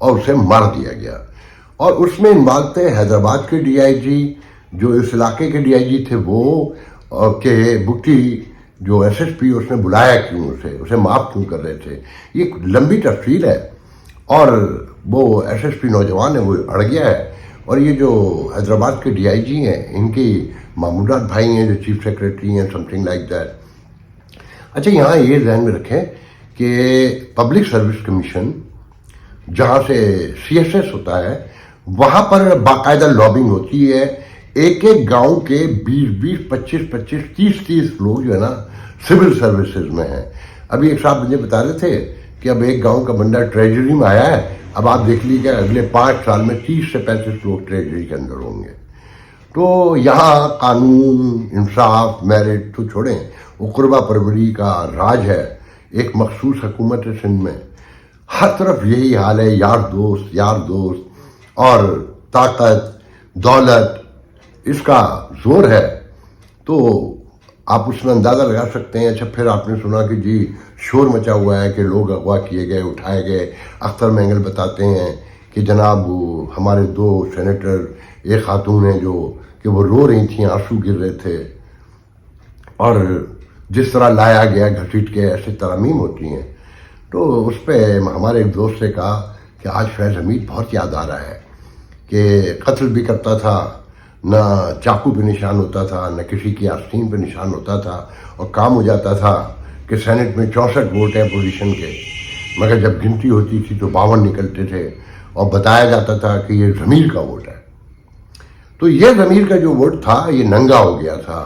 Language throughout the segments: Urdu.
اور اسے مار دیا گیا. اور اس میں انوالو تھے حیدرآباد کے ڈی آئی جی, جو اس علاقے کے ڈی آئی جی تھے وہ, کہ بگٹی جو ایس ایس پی اس نے بلایا کیوں, اسے معاف کیوں کر رہے تھے. یہ ایک لمبی تفصیل ہے. اور وہ ایس ایس پی نوجوان ہے, وہ اڑ گیا ہے. اور یہ جو حیدرآباد کے ڈی آئی جی ہیں, ان کی مامودات بھائی ہیں جو چیف سیکریٹری ہیں, سم تھنگ لائک دیٹ. اچھا, یہاں یہ ذہن میں رکھیں کہ پبلک سروس کمیشن جہاں سے سی ایس ایس ہوتا ہے, وہاں پر باقاعدہ لابنگ ہوتی ہے. ایک ایک گاؤں کے 20 25 30 لوگ جو ہے نا سول سروسز میں ہیں. ابھی ایک صاحب مجھے بتا رہے تھے کہ اب ایک گاؤں کا بندہ ٹریجری میں آیا ہے. اب آپ دیکھ لیجیے اگلے 5 سال میں 30 سے 35 لوگ ٹریجری کے اندر ہوں گے. تو یہاں قانون, انصاف, میرٹ تو چھوڑیں, وہ قربہ پروری کا راج ہے. ایک مخصوص حکومت ہے سندھ میں, ہر طرف یہی حال ہے, یار دوست اور طاقت دولت, اس کا زور ہے. تو آپ اس میں اندازہ لگا سکتے ہیں. اچھا, پھر آپ نے سنا کہ جی شور مچا ہوا ہے کہ لوگ اغوا کیے گئے, اٹھائے گئے. اختر مینگل بتاتے ہیں کہ جناب ہمارے 2 سینیٹر, ایک خاتون ہیں جو کہ وہ رو رہی تھیں, آنسو گر رہے تھے, اور جس طرح لایا گیا گھسیٹ کے, ایسے ترامیم ہوتی ہیں. تو اس پہ ہمارے ایک دوست سے کہا کہ آج فیض حمید بہت یاد آ رہا ہے کہ قتل بھی کرتا تھا, نہ چاقو پہ نشان ہوتا تھا, نہ کسی کی آستین پہ نشان ہوتا تھا, اور کام ہو جاتا تھا کہ سینٹ میں 64 ووٹ ہیں اپوزیشن کے, مگر جب گنتی ہوتی تھی تو 52 نکلتے تھے, اور بتایا جاتا تھا کہ یہ ضمیر کا ووٹ ہے. تو یہ ضمیر کا جو ووٹ تھا یہ ننگا ہو گیا تھا.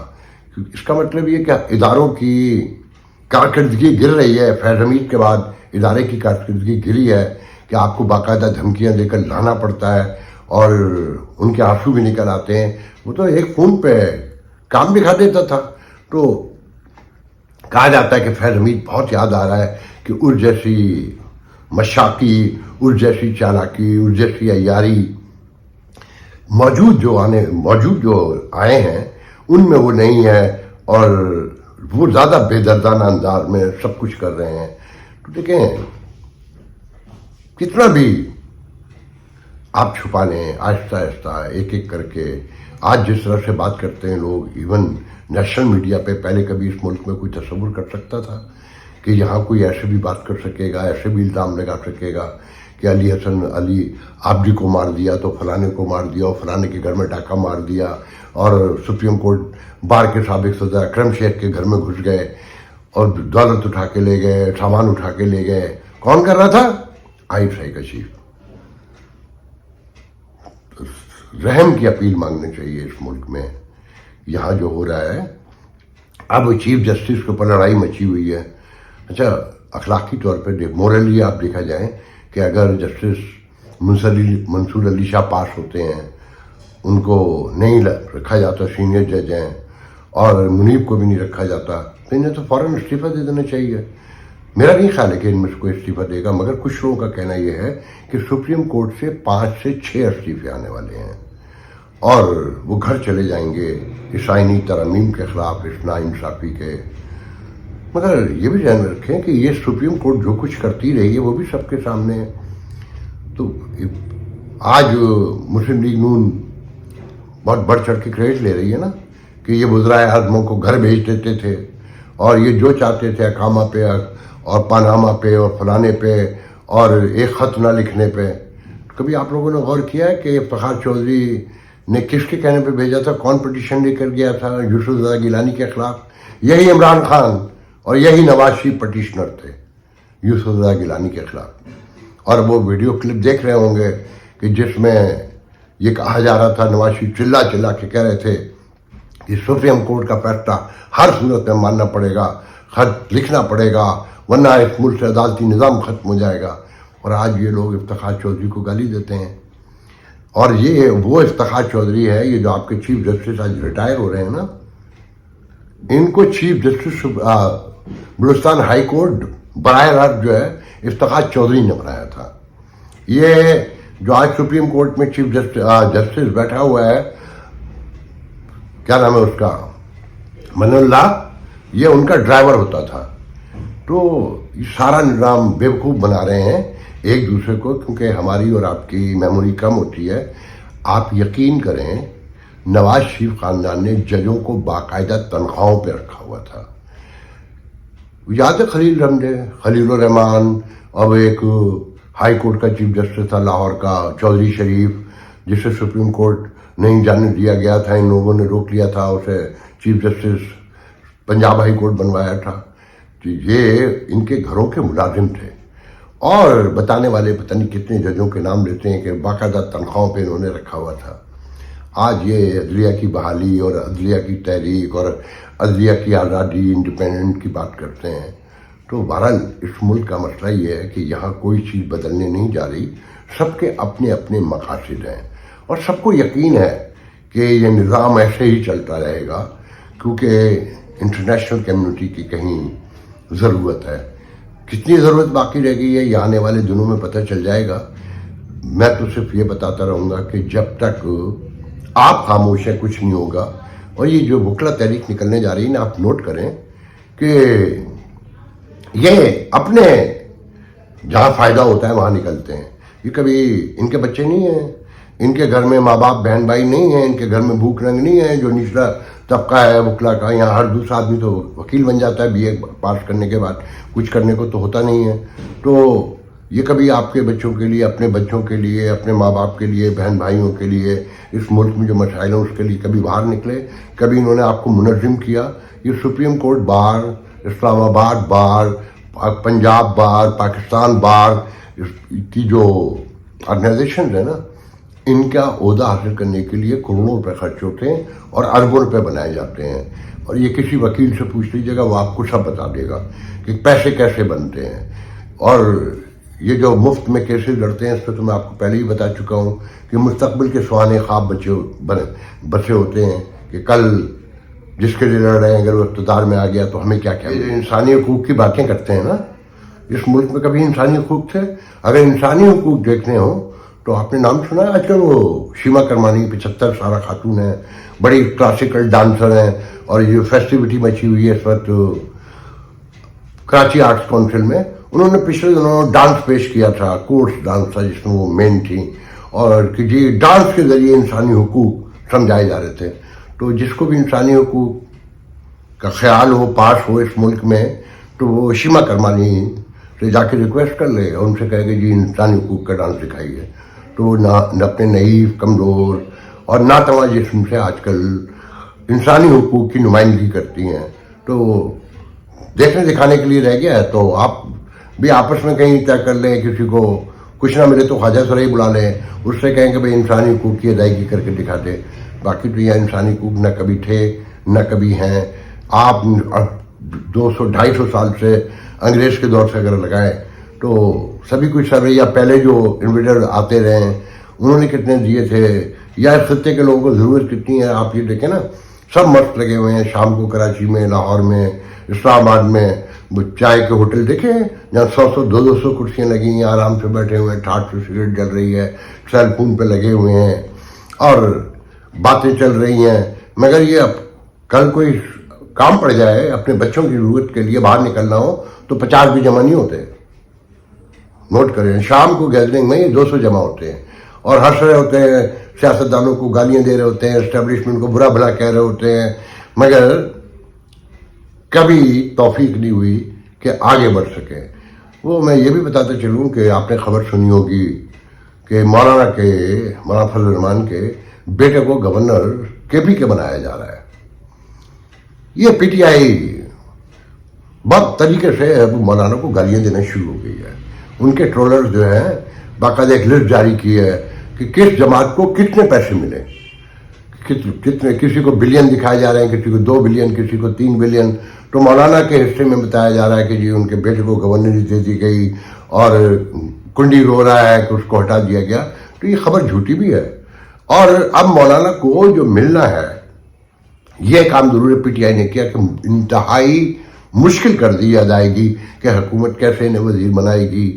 اس کا مطلب یہ کہ اداروں کی کارکردگی گر رہی ہے. فیض حمید کے بعد ادارے کی کارکردگی گری ہے کہ آپ کو باقاعدہ دھمکیاں دے کر لانا پڑتا ہے, اور ان کے آنسو بھی نکل آتے ہیں. وہ تو ایک فون پہ کام دکھا دیتا تھا. تو کہا جاتا ہے کہ فیض حمید بہت یاد آ رہا ہے کہ اس جیسی مشاقی, اس جیسی چالاکی, اس جیسی عیاری موجود جو آئے ہیں ان میں وہ نہیں ہے, اور وہ زیادہ بے دردانہ انداز میں سب کچھ کر رہے ہیں. تو دیکھیں, کتنا بھی آپ چھپا لیں, آہستہ آہستہ ایک ایک کر کے. آج جس طرح سے بات کرتے ہیں لوگ, ایون نیشنل میڈیا پہ, پہلے کبھی اس ملک میں کوئی تصور کر سکتا تھا کہ یہاں کوئی ایسے بھی بات کر سکے گا, ایسے بھی الزام لگا سکے گا کہ علی حسن علی آبدی کو مار دیا تو فلانے کو مار دیا, اور فلانے کے گھر میں ڈاکہ مار دیا, اور سپریم کورٹ بار کے سابق صدر اکرم شیخ کے گھر میں گھس گئے اور دولت اٹھا کے لے گئے, سامان اٹھا کے لے گئے. کون کر رہا تھا؟ آئیٹ آئی کا چیف. رحم کی اپیل مانگنی چاہیے اس ملک میں. یہاں جو ہو رہا ہے, اب چیف جسٹس کے اوپر لڑائی مچی ہوئی ہے. اچھا, اخلاقی طور پہ مورلی آپ دیکھا جائیں کہ اگر جسٹس منصور علی شاہ پاس ہوتے ہیں, ان کو نہیں رکھا جاتا, سینئر جج ہیں, اور منیب کو بھی نہیں رکھا جاتا, تو انہیں تو فوراً استعفیٰ دے دینا چاہیے. میرا نہیں خیال ہے کہ ان میں سے کوئی استعفیٰ دے گا, مگر کچھ لوگوں کا کہنا یہ ہے کہ سپریم کورٹ سے 5 سے 6 استعفے آنے والے ہیں, اور وہ گھر چلے جائیں گے اس آئینی ترامیم کے خلاف, اس ناانصافی کے. مگر یہ بھی ذہن میں رکھیں کہ یہ سپریم کورٹ جو کچھ کرتی رہی ہے وہ بھی سب کے سامنے ہے. تو آج مسلم لیگ نون بہت بڑھ چڑھ کے کریڈٹ لے رہی ہے نا کہ یہ وزرائے اعظموں کو گھر بھیج دیتے تھے, اور یہ جو چاہتے تھے اقامہ پہ اور پاناما پہ اور فلانے پہ, اور ایک خط نہ لکھنے پہ. کبھی آپ لوگوں نے غور کیا ہے کہ افتخار چودھری نے کس کے کہنے پہ بھیجا تھا؟ کون پٹیشن لے کر گیا تھا یوسف زدہ گیلانی کے خلاف؟ یہی عمران خان اور یہی نواز شریف پٹیشنر تھے یوسف زدہ گیلانی کے خلاف. اور وہ ویڈیو کلپ دیکھ رہے ہوں گے کہ جس میں یہ کہا جا رہا تھا, نواز شریف چلا کے کہہ رہے تھے کہ سپریم کورٹ کا فیصلہ ہر صورت میں ماننا پڑے گا, خط لکھنا پڑے گا, ورنہ اس ملک سے عدالتی نظام ختم ہو جائے گا. اور آج یہ لوگ افتخار چودھری کو گالی دیتے ہیں. اور یہ وہ افتخار چودھری ہے, یہ جو آپ کے چیف جسٹس آج ریٹائر ہو رہے ہیں نا, ان کو chief justice Balochistan high court براہ راست جو ہے افتخار چودھری نے بنایا تھا. یہ جو آج سپریم کورٹ میں چیف جسٹس بیٹھا ہوا ہے, کیا نام ہے اس کا, من اللہ, یہ ان کا ڈرائیور ہوتا تھا. تو یہ سارا نظام بیوقوف بنا رہے ہیں ایک دوسرے کو، کیونکہ ہماری اور آپ کی میموری کم ہوتی ہے. آپ یقین کریں نواز شریف خاندان نے ججوں کو باقاعدہ تنخواہوں پہ رکھا ہوا تھا. یاد ہے خلیل الرحمان، اور ایک ہائی کورٹ کا چیف جسٹس تھا لاہور کا چودھری شریف، جسے سپریم کورٹ نہیں جانے دیا گیا تھا، ان لوگوں نے روک لیا تھا اسے، chief justice Punjab high court بنوایا تھا. یہ ان کے گھروں کے ملازم تھے، اور بتانے والے پتہ نہیں کتنے ججوں کے نام لیتے ہیں کہ باقاعدہ تنخواہوں پہ انہوں نے رکھا ہوا تھا. آج یہ عدلیہ کی بحالی اور عدلیہ کی تحریک اور عدلیہ کی آزادی، انڈیپینڈنٹ کی بات کرتے ہیں. تو بہرحال اس ملک کا مسئلہ یہ ہے کہ یہاں کوئی چیز بدلنے نہیں جا رہی، سب کے اپنے اپنے مقاصد ہیں، اور سب کو یقین ہے کہ یہ نظام ایسے ہی چلتا رہے گا، کیونکہ انٹرنیشنل کمیونٹی کی کہیں ضرورت ہے. کتنی ضرورت باقی رہ گئی ہے یہ آنے والے دنوں میں پتہ چل جائے گا. میں تو صرف یہ بتاتا رہوں گا کہ جب تک آپ خاموش ہیں کچھ نہیں ہوگا. اور یہ جو بکلا تحریک نکلنے جا رہی ہے نا، آپ نوٹ کریں کہ یہ اپنے جہاں فائدہ ہوتا ہے وہاں نکلتے ہیں. یہ کبھی ان کے بچے نہیں ہیں، ان کے گھر میں ماں باپ بہن بھائی نہیں ہیں، ان کے گھر میں بھوک ننگ نہیں ہے. جو نچلا طبقہ ہے وکلا کا، یہاں ہر دوسرا آدمی تو وکیل بن جاتا ہے بی اے پاس کرنے کے بعد، کچھ کرنے کو تو ہوتا نہیں ہے. تو یہ کبھی آپ کے بچوں کے لیے، اپنے بچوں کے لیے، اپنے ماں باپ کے لیے، بہن بھائیوں کے لیے، اس ملک میں جو مسائل ہیں اس کے لیے کبھی باہر نکلے، کبھی انہوں نے آپ کو منظم کیا. یہ سپریم کورٹ بار، اسلام آباد بار، پنجاب بار، پاکستان بار کی جو آرگنائزیشنز ہیں نا، ان کا عہدہ حاصل کرنے کے لیے کروڑوں روپے خرچ ہوتے ہیں اور اربوں روپے بنائے جاتے ہیں. اور یہ کسی وکیل سے پوچھ لیجیے گا، وہ آپ کو سب بتا دے گا کہ پیسے کیسے بنتے ہیں. اور یہ جو مفت میں کیسز لڑتے ہیں، اس پہ تو میں آپ کو پہلے ہی بتا چکا ہوں کہ مستقبل کے سہانے خواب بچے ہوتے ہیں کہ کل جس کے لیے لڑ رہے ہیں اگر وہ اقتدار میں آ گیا تو ہمیں کیا کیا. انسانی حقوق کی باتیں کرتے ہیں نا، اس ملک میں کبھی انسانی حقوق تھے؟ اگر انسانی حقوق دیکھنے ہوں تو آپ نے نام سنا ہے آج کل وہ شیما کرمانی، 75 سالہ خاتون ہیں، بڑی کلاسیکل ڈانسر ہیں، اور یہ فیسٹیوٹی مچی ہوئی ہے اس وقت کراچی آرٹس کونسل میں. انہوں نے پچھلے دنوں ڈانس پیش کیا تھا، کورس ڈانس تھا جس میں وہ مین تھیں، اور کہ جی ڈانس کے ذریعے انسانی حقوق سمجھائے جا رہے تھے. تو جس کو بھی انسانی حقوق کا خیال ہو، پاس ہو اس ملک میں، تو وہ شیما کرمانی سے جا کے ریکویسٹ کر لے اور ان سے کہے کہ جی انسانی حقوق کا ڈانس دکھائیے. تو وہ نہ اپنے نحیف، کمزور اور ناتواں جسم سے آج کل انسانی حقوق کی نمائندگی کرتی ہیں. تو دیکھنے دکھانے کے لیے رہ گیا ہے. تو آپ بھی آپس میں کہیں طے کر لیں، کسی کو کچھ نہ ملے تو خواجہ سرائی بلا لیں، اس سے کہیں کہ بھائی انسانی حقوق کی ادائیگی کر کے دکھا دے. باقی تو یہ انسانی حقوق نہ کبھی تھے نہ کبھی ہیں. آپ 200-250 سال سے انگریز کے دور سے اگر لگائیں تو سبھی کچھ سرویہ پہلے جو انویڈر آتے رہے ہیں انہوں نے کتنے دیے تھے، یا اس خطے کے لوگوں کو ضرورت کتنی ہے. آپ یہ دیکھیں نا، سب مست لگے ہوئے ہیں. شام کو کراچی میں، لاہور میں، اسلام آباد میں چائے کے ہوٹل دیکھیں جہاں 100-200 کرسیاں لگی ہیں، آرام سے بیٹھے ہوئے ہیں، ٹھاٹ سے سگریٹ جل رہی ہے، سیل فون پہ لگے ہوئے ہیں اور باتیں چل رہی ہیں. مگر یہ اب کل کوئی کام پڑ جائے، اپنے بچوں کی ضرورت کے لیے باہر نکلنا ہو تو 50 بھی جمع نہیں ہوتے. نوٹ کریں، شام کو گیدرنگ میں 200 جمع ہوتے ہیں اور ہنس رہے ہوتے ہیں، سیاستدانوں کو گالیاں دے رہے ہوتے ہیں، اسٹیبلشمنٹ کو برا بھلا کہہ رہے ہوتے ہیں. مگر کبھی توفیق نہیں ہوئی کہ آگے بڑھ سکے. وہ میں یہ بھی بتاتا چلوں کہ آپ نے خبر سنی ہوگی کہ مولانا فضل الرحمان کے بیٹے کو گورنر KP کے بنایا جا رہا ہے. یہ پی ٹی آئی بہت طریقے سے اب مولانا کو گالیاں دینا شروع ہو گئی ہے. ان کے ٹرولر جو ہیں باقاعدہ ایک لسٹ جاری کی ہے کہ کس جماعت کو کتنے پیسے ملے، کتنے، کسی کو بلین دکھائے جا رہے ہیں، کسی کو 2 بلین، کسی کو 3 بلین. تو مولانا کے حصے میں بتایا جا رہا ہے کہ جی ان کے بیٹے کو گورنری دے دی گئی اور کنڈی رو رہا ہے کہ اس کو ہٹا دیا گیا. تو یہ خبر جھوٹی بھی ہے. اور اب مولانا کو جو ملنا ہے، یہ کام ضرور پی ٹی آئی نے کیا کہ انتہائی مشکل کر دی ادائیگی کہ حکومت کیسے انہیں وزیر بنائے گی،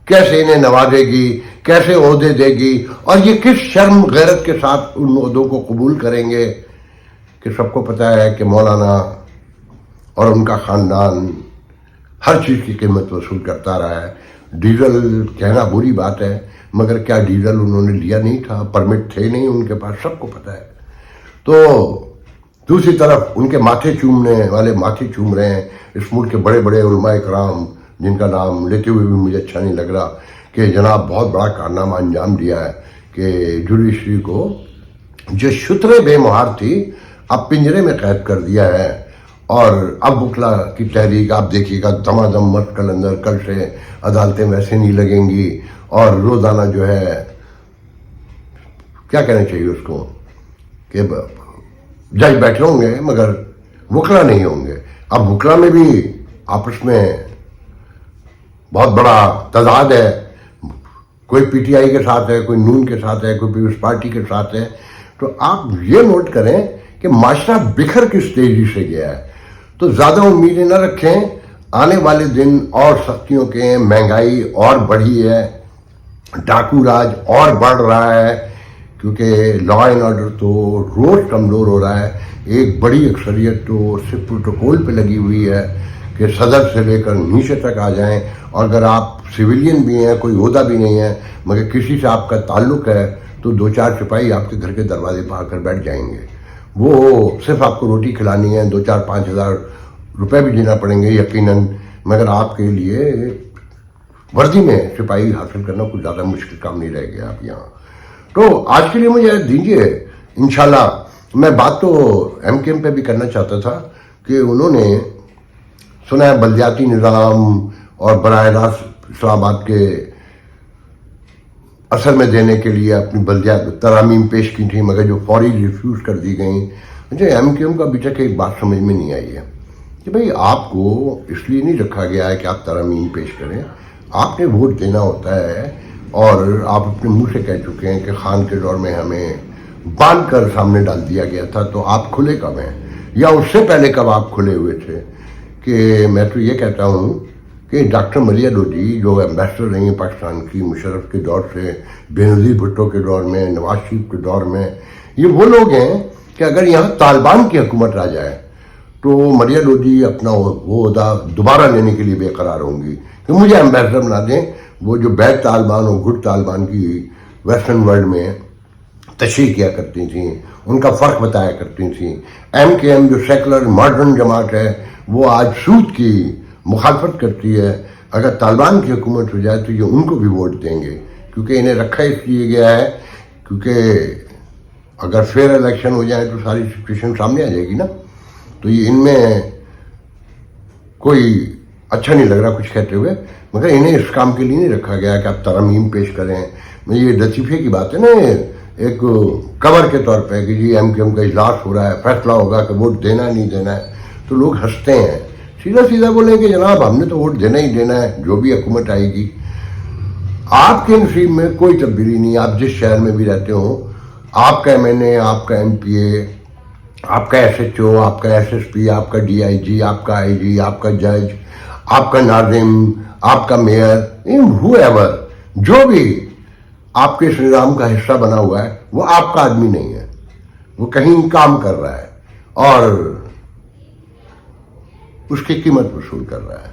کیسے انہیں نوازے گی، کیسے عہدے دے گی، اور یہ کس شرم غیرت کے ساتھ ان عہدوں کو قبول کریں گے. کہ سب کو پتہ ہے کہ مولانا اور ان کا خاندان ہر چیز کی قیمت وصول کرتا رہا ہے. ڈیزل کہنا بری بات ہے مگر کیا ڈیزل انہوں نے لیا نہیں تھا؟ پرمٹ تھے نہیں ان کے پاس، سب کو پتہ ہے. تو دوسری طرف ان کے ماتھے چومنے والے ماتھے چوم رہے ہیں اس ملک کے بڑے بڑے علماء کرام، جن کا نام لیتے ہوئے بھی مجھے اچھا نہیں لگ رہا، کہ جناب بہت بڑا کارنامہ انجام دیا ہے کہ جوڈیشری کو جو شترے بے مہار تھی اب پنجرے میں قید کر دیا ہے. اور اب وکلا کی تحریک آپ دیکھیے گا دمادم مت کل اندر، کل سے عدالتیں ویسے نہیں لگیں گی اور روزانہ جو ہے کیا کہنا چاہیے اس کو کہ جج بیٹھے ہوں گے مگر وکلا نہیں ہوں گے. اب وکلا میں بھی آپس میں بہت بڑا تضاد ہے، کوئی پی ٹی آئی کے ساتھ ہے، کوئی نون کے ساتھ ہے، کوئی پیپلز پارٹی کے ساتھ ہے. تو آپ یہ نوٹ کریں کہ معاشرہ بکھر کس تیزی سے گیا ہے. تو زیادہ امیدیں نہ رکھیں، آنے والے دن اور سختیوں کے ہیں، مہنگائی اور بڑھی ہے، ڈاکو راج اور بڑھ رہا ہے کیونکہ لا اینڈ آرڈر تو روز کمزور ہو رہا ہے. ایک بڑی اکثریت تو صرف پروٹوکول پہ لگی ہوئی ہے کہ صدر سے لے کر نیچے تک آ جائیں، اور اگر آپ سویلین بھی ہیں، کوئی عہدہ بھی نہیں ہے مگر کسی سے آپ کا تعلق ہے تو 2-4 سپاہی آپ کے گھر کے دروازے پہ آ کر بیٹھ جائیں گے. وہ صرف آپ کو روٹی کھلانی ہے، 2-4-5 ہزار روپے بھی دینا پڑیں گے یقیناً، مگر آپ کے لیے وردی میں سپاہی حاصل کرنا کچھ زیادہ مشکل کام نہیں رہ گیا آپ یہاں. تو آج کے لیے مجھے دیجیے، انشاءاللہ میں بات تو ایم کے ایم پہ بھی کرنا چاہتا تھا کہ انہوں نے سنا ہے بلدیاتی نظام اور براہ راست اسلام آباد کے اثر میں دینے کے لیے اپنی بلدیات ترامیم پیش کی تھی مگر جو فوری ریفیوز کر دی گئیں. مجھے ایم کیو ایم کا ابھی تک ایک بات سمجھ میں نہیں آئی ہے کہ بھئی آپ کو اس لیے نہیں رکھا گیا ہے کہ آپ ترامیم پیش کریں، آپ نے ووٹ دینا ہوتا ہے. اور آپ اپنے منہ سے کہہ چکے ہیں کہ خان کے دور میں ہمیں باندھ کر سامنے ڈال دیا گیا تھا، تو آپ کھلے کب ہیں یا اس سے پہلے کب آپ کھلے ہوئے تھے؟ کہ میں تو یہ کہتا ہوں کہ ڈاکٹر ملیہ لودھی جو ایمبیسڈر رہی ہیں پاکستان کی مشرف کے دور سے، بینظیر بھٹو کے دور میں، نواز شریف کے دور میں، یہ وہ لوگ ہیں کہ اگر یہاں طالبان کی حکومت آ جائے تو ملیہ لودھی اپنا وہ عہدہ دوبارہ لینے کے لیے بے قرار ہوں گی کہ مجھے ایمبیسڈر بنا دیں. وہ جو بیڈ طالبان اور گڈ طالبان کی ویسٹرن ورلڈ میں تشریح کیا کرتی تھیں، ان کا فرق بتایا کرتی تھیں. ایم کے ایم جو سیکولر ماڈرن جماعت ہے وہ آج سود کی مخالفت کرتی ہے. اگر طالبان کی حکومت ہو جائے تو یہ ان کو بھی ووٹ دیں گے کیونکہ انہیں رکھا اس لیے گیا ہے کیونکہ اگر فیئر الیکشن ہو جائے تو ساری سچویشن سامنے آ جائے گی نا. تو یہ ان میں کوئی اچھا نہیں لگ رہا کچھ کہتے ہوئے، مگر انہیں اس کام کے لیے نہیں رکھا گیا کہ آپ ترامیم پیش کریں. یہ لطیفے کی بات ہے نا، ایک کور کے طور پہ کہ جی ایم کیو ایم کا اجلاس ہو رہا ہے، فیصلہ ہوگا کہ ووٹ دینا ہے نہیں دینا ہے، تو لوگ ہنستے ہیں. سیدھا بولیں کہ جناب ہم نے تو ووٹ دینا ہی دینا ہے جو بھی حکومت آئے گی. آپ کے نصیب میں کوئی تبدیلی نہیں. آپ جس شہر میں بھی رہتے ہو، آپ کا ایم این اے، آپ کا ایم پی اے، آپ کا ایس ایچ او، آپ کا ایس ایس پی، آپ کا ڈی آئی جی، آپ کا آئی جی، آپ کا جج، آپ کا ناظم، آپ کا میئر، ہو ایور جو بھی آپ کے اس نظام کا حصہ بنا ہوا ہے وہ آپ کا آدمی نہیں ہے، وہ کہیں کام کر رہا ہے اور اس کی قیمت وصول کر رہا ہے.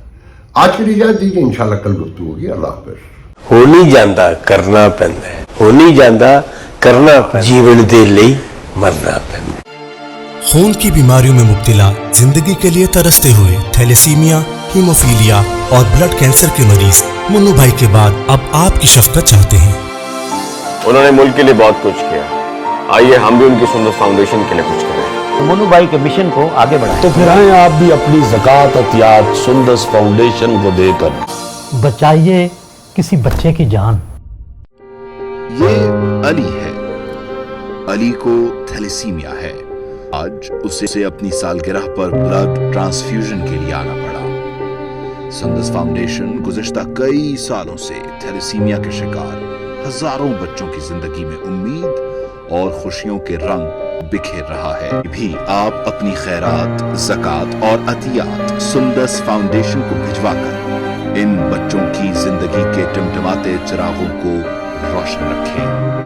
آج کے لیے اجازت دیجیے، انشاءاللہ کل گفتگو ہوگی. اللہ حافظ. ہو نہیں جاندا کرنا پیندا ہے، ہو نہیں جاندا کرنا پیندا، جیون دے لئی مرنا پیندا. خون کی بیماریوں میں مبتلا، زندگی کے لیے ترستے ہوئے تھیلیسیمیا، ہیموفیلیا اور بلڈ کینسر کے مریض منو بھائی کے بعد اب آپ کی شفقت چاہتے ہیں. انہوں نے ملک کے لیے بہت کچھ کیا، آئیے ہم بھی ان کی سندس فاؤنڈیشن کے لیے کچھ کریں. منو بھائی کے مشن کو آگے بڑھائیں. تو پھر آئیں آپ بھی اپنی زکوٰۃ عطیات سندس فاؤنڈیشن کو دے کر بچائیے کسی بچے کی جان. یہ علی ہے. علی کو تھیلیسیمیا ہے. آج اسے اپنی سالگرہ پر بلڈ ٹرانسفیوژن کے لیے آنا پڑا. سندس فاؤنڈیشن گزشتہ کئی سالوں سے تھیلیسیمیا کے شکار ہزاروں بچوں کی زندگی میں امید اور خوشیوں کے رنگ بکھیر رہا ہے. بھی آپ اپنی خیرات، زکوٰۃ اور عطیات سندس فاؤنڈیشن کو بھجوا کر ان بچوں کی زندگی کے ٹمٹماتے چراغوں کو روشن رکھیں.